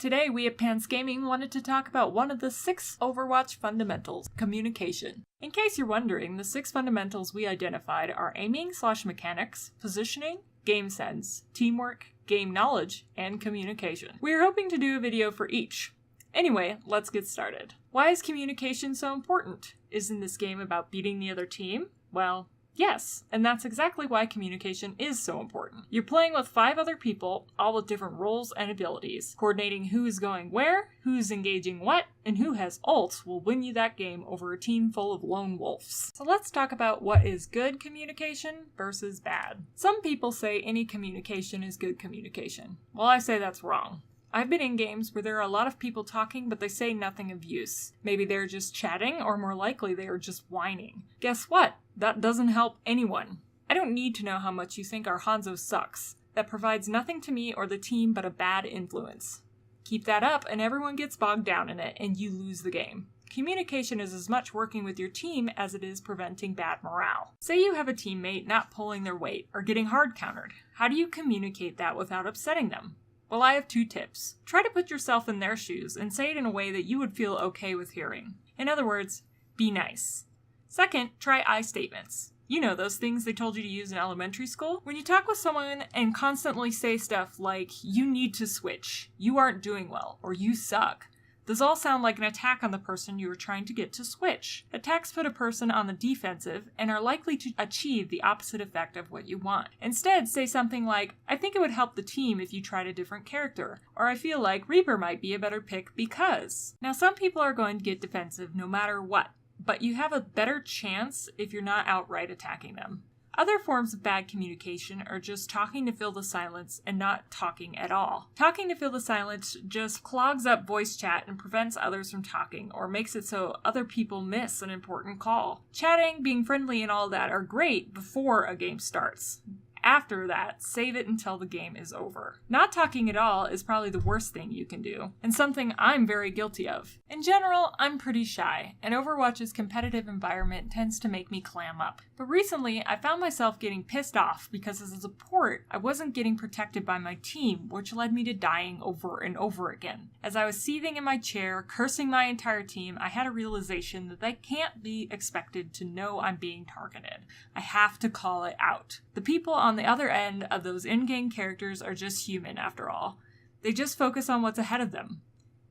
Today, we at Pants Gaming wanted to talk about one of the 6 Overwatch fundamentals, communication. In case you're wondering, the 6 fundamentals we identified are aiming/mechanics, positioning, game sense, teamwork, game knowledge, and communication. We're hoping to do a video for each. Anyway, let's get started. Why is communication so important? Isn't this game about beating the other team? Well, yes, and that's exactly why communication is so important. You're playing with 5 other people, all with different roles and abilities. Coordinating who is going where, who's engaging what, and who has ults will win you that game over a team full of lone wolves. So let's talk about what is good communication versus bad. Some people say any communication is good communication. Well, I say that's wrong. I've been in games where there are a lot of people talking, but they say nothing of use. Maybe they're just chatting, or more likely they are just whining. Guess what? That doesn't help anyone. I don't need to know how much you think our Hanzo sucks. That provides nothing to me or the team but a bad influence. Keep that up and everyone gets bogged down in it, and you lose the game. Communication is as much working with your team as it is preventing bad morale. Say you have a teammate not pulling their weight, or getting hard countered. How do you communicate that without upsetting them? Well, I have 2 tips. Try to put yourself in their shoes and say it in a way that you would feel okay with hearing. In other words, be nice. Second, try I statements. You know, those things they told you to use in elementary school? When you talk with someone and constantly say stuff like, you need to switch, you aren't doing well, or you suck, those all sound like an attack on the person you are trying to get to switch. Attacks put a person on the defensive and are likely to achieve the opposite effect of what you want. Instead, say something like, I think it would help the team if you tried a different character, or I feel like Reaper might be a better pick because. Now, some people are going to get defensive no matter what, but you have a better chance if you're not outright attacking them. Other forms of bad communication are just talking to fill the silence and not talking at all. Talking to fill the silence just clogs up voice chat and prevents others from talking, or makes it so other people miss an important call. Chatting, being friendly, and all that are great before a game starts. After that, save it until the game is over. Not talking at all is probably the worst thing you can do, and something I'm very guilty of. In general, I'm pretty shy, and Overwatch's competitive environment tends to make me clam up. But recently, I found myself getting pissed off because as a support, I wasn't getting protected by my team, which led me to dying over and over again. As I was seething in my chair, cursing my entire team, I had a realization that I can't be expected to know I'm being targeted. I have to call it out. The people on the other end of those in-game characters are just human, after all. They just focus on what's ahead of them.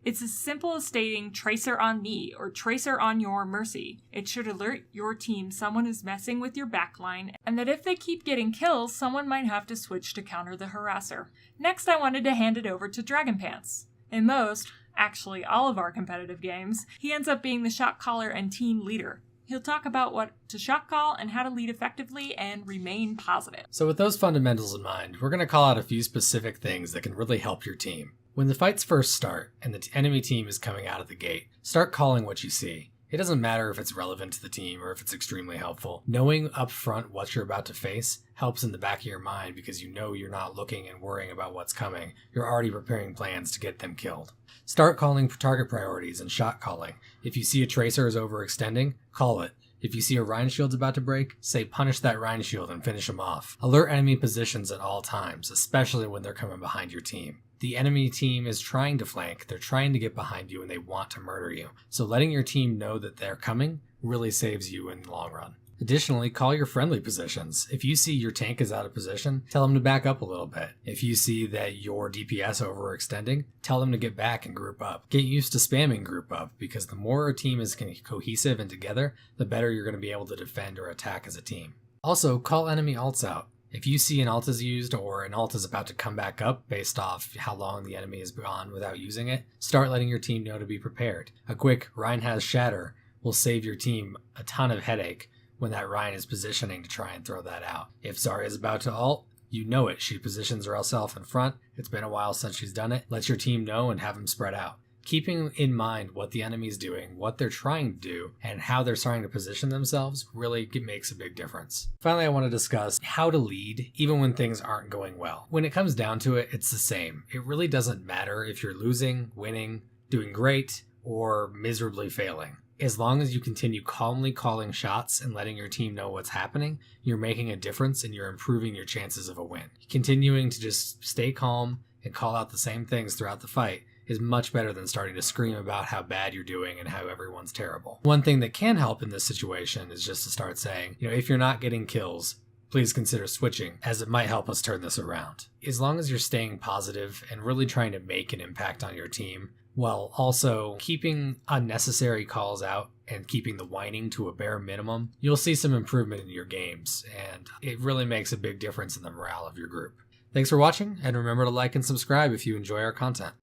It's as simple as stating, tracer on me, or tracer on your mercy. It should alert your team someone is messing with your backline, and that if they keep getting kills, someone might have to switch to counter the harasser. Next, I wanted to hand it over to Dragon Pants. In most, actually all of our competitive games, he ends up being the shot caller and team leader. He'll talk about what to shot call and how to lead effectively and remain positive. So with those fundamentals in mind, we're going to call out a few specific things that can really help your team. When the fights first start and the enemy team is coming out of the gate, start calling what you see. It doesn't matter if it's relevant to the team or if it's extremely helpful. Knowing up front what you're about to face helps in the back of your mind because you know you're not looking and worrying about what's coming. You're already preparing plans to get them killed. Start calling target priorities and shot calling. If you see a tracer is overextending, call it. If you see a Rhine shield's about to break, say punish that Rhine shield and finish him off. Alert enemy positions at all times, especially when they're coming behind your team. The enemy team is trying to flank, they're trying to get behind you, and they want to murder you. So letting your team know that they're coming really saves you in the long run. Additionally, call your friendly positions. If you see your tank is out of position, tell them to back up a little bit. If you see that your DPS overextending, tell them to get back and group up. Get used to spamming group up, because the more a team is cohesive and together, the better you're going to be able to defend or attack as a team. Also, call enemy ults out. If you see an ult is used or an ult is about to come back up based off how long the enemy has gone without using it, start letting your team know to be prepared. A quick Rhine has shatter will save your team a ton of headache when that Rhine is positioning to try and throw that out. If Zarya is about to ult, you know it. She positions herself in front. It's been a while since she's done it. Let your team know and have them spread out. Keeping in mind what the enemy's doing, what they're trying to do, and how they're starting to position themselves really makes a big difference. Finally, I want to discuss how to lead even when things aren't going well. When it comes down to it, it's the same. It really doesn't matter if you're losing, winning, doing great, or miserably failing. As long as you continue calmly calling shots and letting your team know what's happening, you're making a difference and you're improving your chances of a win. Continuing to just stay calm and call out the same things throughout the fight is much better than starting to scream about how bad you're doing and how everyone's terrible. One thing that can help in this situation is just to start saying, if you're not getting kills, please consider switching, as it might help us turn this around. As long as you're staying positive and really trying to make an impact on your team, while also keeping unnecessary calls out and keeping the whining to a bare minimum, you'll see some improvement in your games, and it really makes a big difference in the morale of your group. Thanks for watching, and remember to like and subscribe if you enjoy our content.